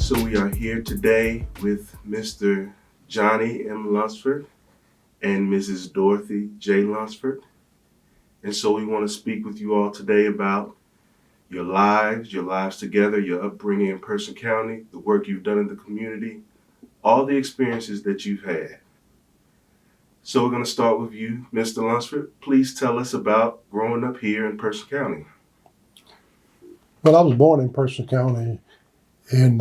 So we are here today with Mr. Johnny M. Lunsford and Mrs. Dorothy J. Lunsford. And so we want to speak with you all today about your lives together, your upbringing in Person County, the work you've done in the community, all the experiences that you've had. So we're going to start with you, Mr. Lunsford. Please tell us about growing up here in Person County. Well, I was born in Person County in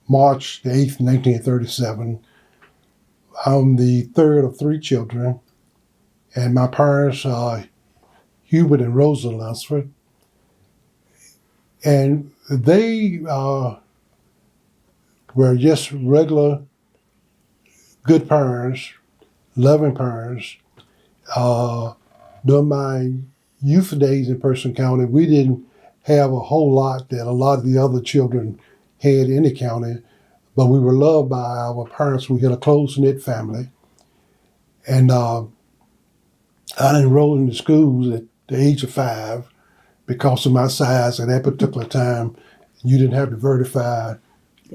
March the 8th, 1937. I'm the third of three children, and my parents are Hubert and Rosa Lunsford. And they were just regular, good parents, loving parents. During my youth days in Person County, we didn't have a whole lot that a lot of the other children had in the county, but we were loved by our parents. We had a close-knit family. And I enrolled in the schools at the age of 5 because of my size. At that particular time, you didn't have to verify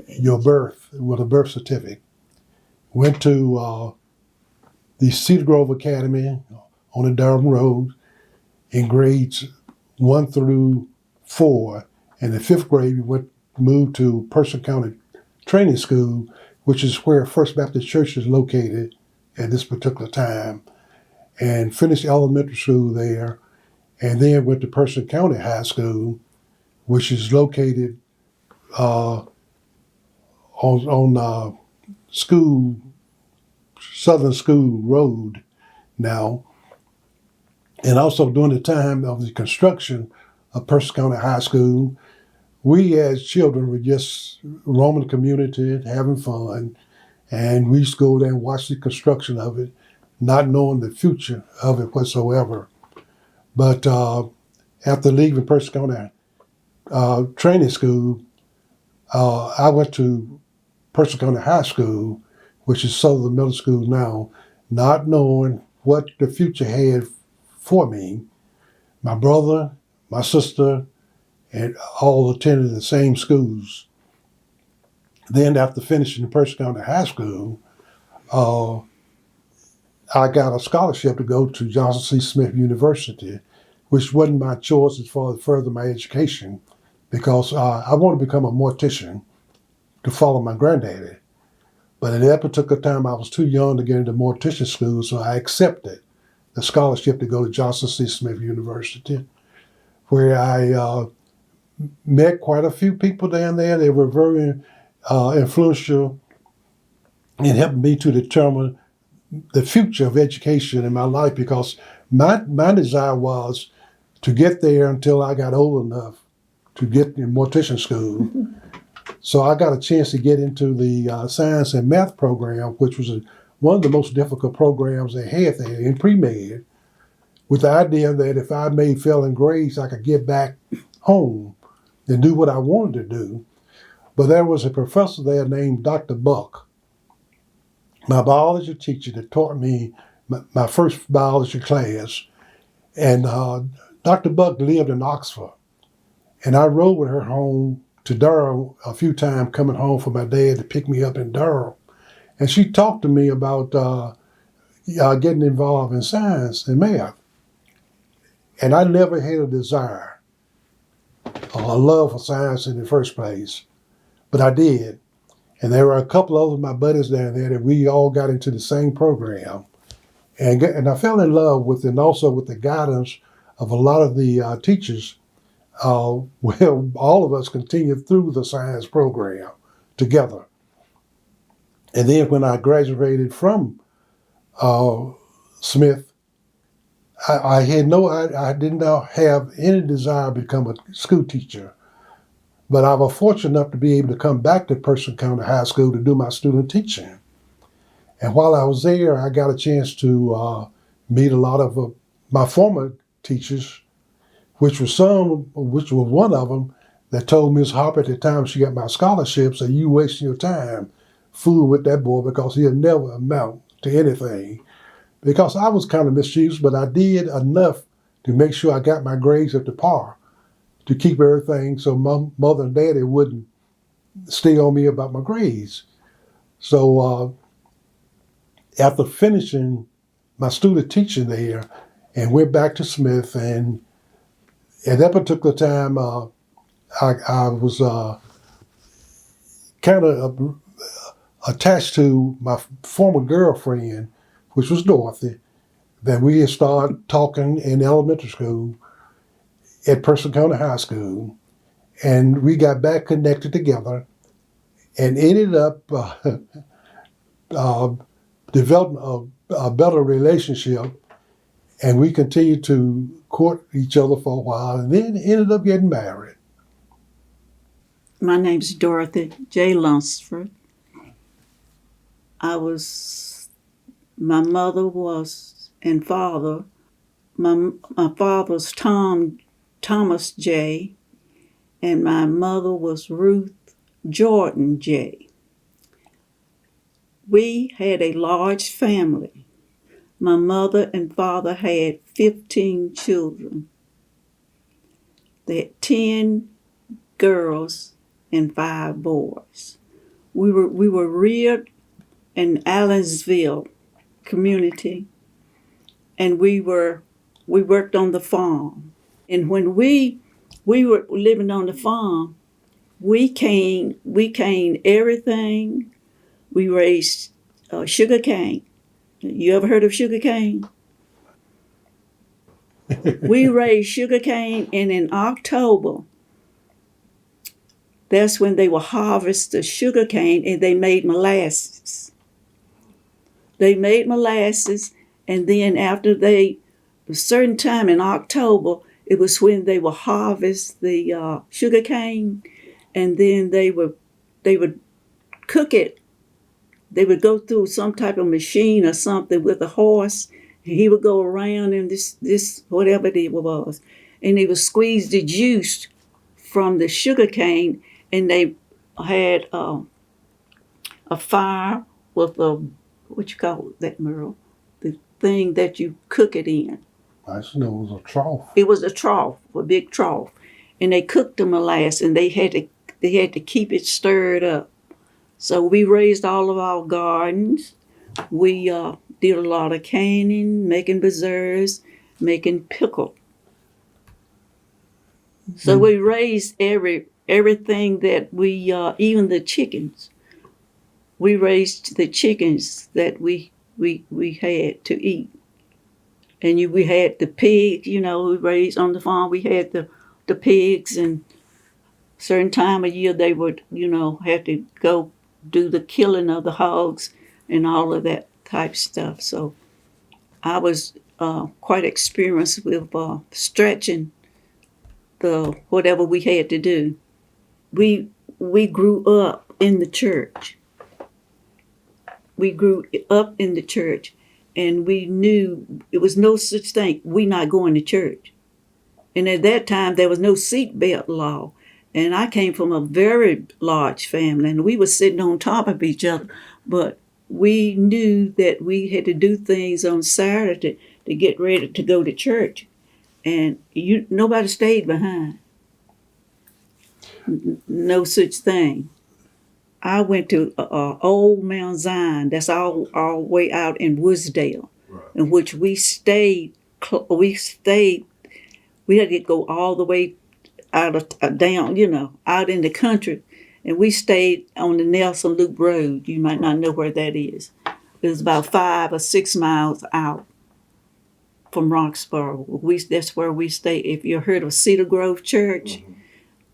your birth with a birth certificate. Went to the Cedar Grove Academy on the Durham Road in grades 1 through 4. In the 5th grade, we moved to Person County Training School, which is where First Baptist Church is located at this particular time, and finished elementary school there, and then went to Person County High School, which is located on Southern School Road now. And also during the time of the construction of Person County High School, we as children were just roaming the community, having fun, and we used to go there and watch the construction of it, not knowing the future of it whatsoever. But after leaving Person County Training School, I went to Person County High School, which is Southern Middle School now, not knowing what the future had for me. My brother, my sister, and all attended the same schools. Then after finishing Person County High School, I got a scholarship to go to Johnson C. Smith University, which wasn't my choice as far as further my education, because I wanted to become a mortician to follow my granddaddy. But at that particular time, I was too young to get into mortician school, so I accepted the scholarship to go to Johnson C. Smith University, where I met quite a few people down there. They were very influential in helping me to determine the future of education in my life, because my desire was to get there until I got old enough to get in mortician school. So I got a chance to get into the science and math program, which was one of the most difficult programs they had there in pre-med, with the idea that if I made failing grades, I could get back home and do what I wanted to do. But there was a professor there named Dr. Buck, my biology teacher, that taught me my first biology class. And Dr. Buck lived in Oxford. And I rode with her home to Durham a few times, coming home for my dad to pick me up in Durham. And she talked to me about getting involved in science and math. And I never had a desire or a love for science in the first place, but I did. And there were a couple of my buddies down there that we all got into the same program. And I fell in love with it, and also with the guidance of a lot of the teachers. Well, all of us continued through the science program together. And then when I graduated from Smith, I did not have any desire to become a school teacher. But I was fortunate enough to be able to come back to Person County High School to do my student teaching. And while I was there, I got a chance to meet a lot of my former teachers, which was one of them that told Miss Harper at the time she got my scholarship, said, "You wasting your time fooling with that boy, because he'll never amount to anything." Because I was kind of mischievous, but I did enough to make sure I got my grades up to par, to keep everything so my mother and daddy wouldn't stay on me about my grades. So after finishing my student teaching there and went back to Smith, and at that particular time, I was kind of attached to my former girlfriend, which was Dorothy, that we had started talking in elementary school at Person County High School, and we got back connected together and ended up uh, developing a better relationship, and we continued to court each other for a while, and then ended up getting married. My name's Dorothy J. Lunsford. My mother was, and father, my father's Thomas J., and my mother was Ruth Jordan J. We had a large family. My mother and father had 15 children. They had 10 girls and 5 boys. We were reared in Allensville community, and we worked on the farm. And when we were living on the farm, we caned everything. We raised sugar cane. You ever heard of sugar cane? We raised sugar cane, and in October, that's when they will harvest the sugar cane, and they made molasses. And then after a certain time in October, it was when they would harvest the sugar cane, and then they would cook it. They would go through some type of machine or something with a horse, and he would go around in this whatever it was, and they would squeeze the juice from the sugar cane, and they had a fire with a, what you call that, Merle? The thing that you cook it in. I just know it was a trough. It was a trough, a big trough, and they cooked the molasses, and they had to keep it stirred up. So we raised all of our gardens. We did a lot of canning, making preserves, making pickle. So we raised everything that we, even the chickens. We raised the chickens that we had to eat. And we had the pigs, we raised on the farm. We had the pigs, and certain time of year they would, have to go do the killing of the hogs and all of that type stuff. So I was quite experienced with stretching the whatever we had to do. We grew up in the church. We grew up in the church, and we knew it was no such thing. We not going to church. And at that time, there was no seatbelt law. And I came from a very large family, and we were sitting on top of each other. But we knew that we had to do things on Saturday to get ready to go to church. And nobody stayed behind. No such thing. I went to Old Mount Zion. That's all the way out in Woodsdale, right, in which we stayed. We had to go all the way out of down, out in the country, and we stayed on the Nelson Loop Road. You might not know where that is. It was about 5 or 6 miles out from Roxborough. That's where we stayed. If you heard of Cedar Grove Church,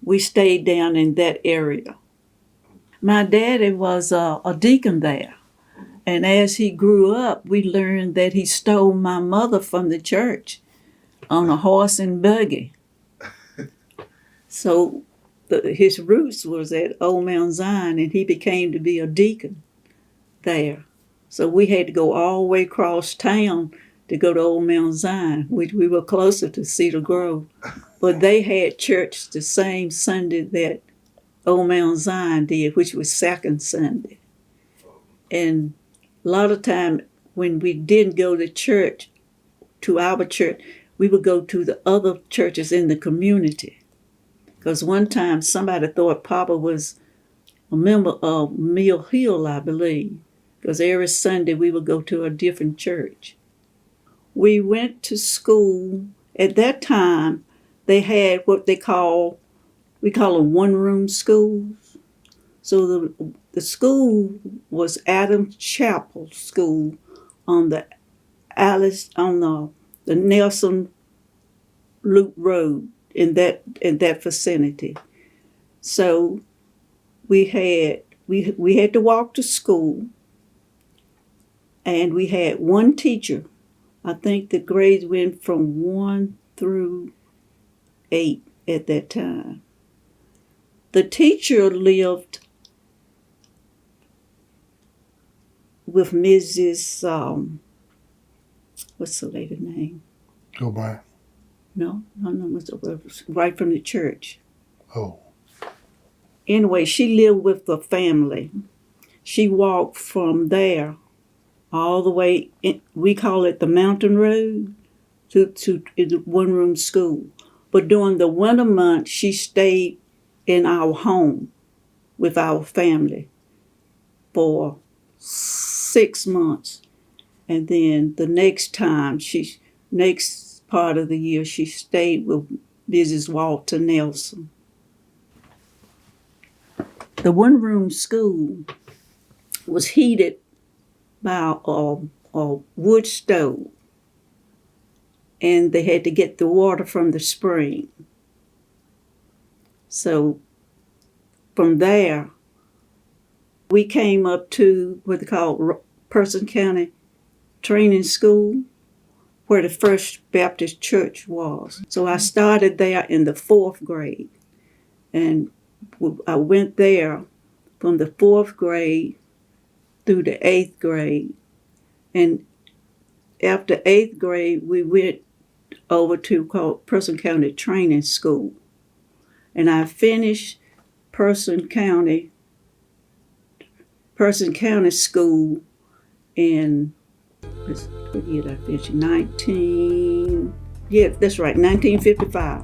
we stayed down in that area. My daddy was a deacon there, and as he grew up, we learned that he stole my mother from the church on a horse and buggy. So his roots was at Old Mount Zion, and he became to be a deacon there. So we had to go all the way across town to go to Old Mount Zion, which we were closer to Cedar Grove. But they had church the same Sunday that Old Mount Zion did, which was second Sunday. And a lot of time when we didn't go to church, to our church, we would go to the other churches in the community. Because one time somebody thought Papa was a member of Mill Hill, I believe, because every Sunday we would go to a different church. We went to school. At that time, they had what we call them one-room schools. So the school was Adams Chapel School on the the Nelson Loop Road in that vicinity. So we had to walk to school, and we had one teacher. I think the grades went from 1 through 8 at that time. The teacher lived with Mrs. What's the lady's name? Go by. No, it was right from the church. Oh. Anyway, she lived with the family. She walked from there all the way, we call it the Mountain Road, to the one-room school. But during the winter months, she stayed in our home with our family for 6 months. And then the next part of the year, she stayed with Mrs. Walter Nelson. The one-room school was heated by a wood stove, and they had to get the water from the spring. So from there, we came up to what they call Person County Training School, where the First Baptist Church was. So I started there in the 4th grade, and I went there from the 4th grade through the 8th grade. And after 8th grade, we went over to called Person County Training School. And I finished Person County School in, what year did I finish? 1955.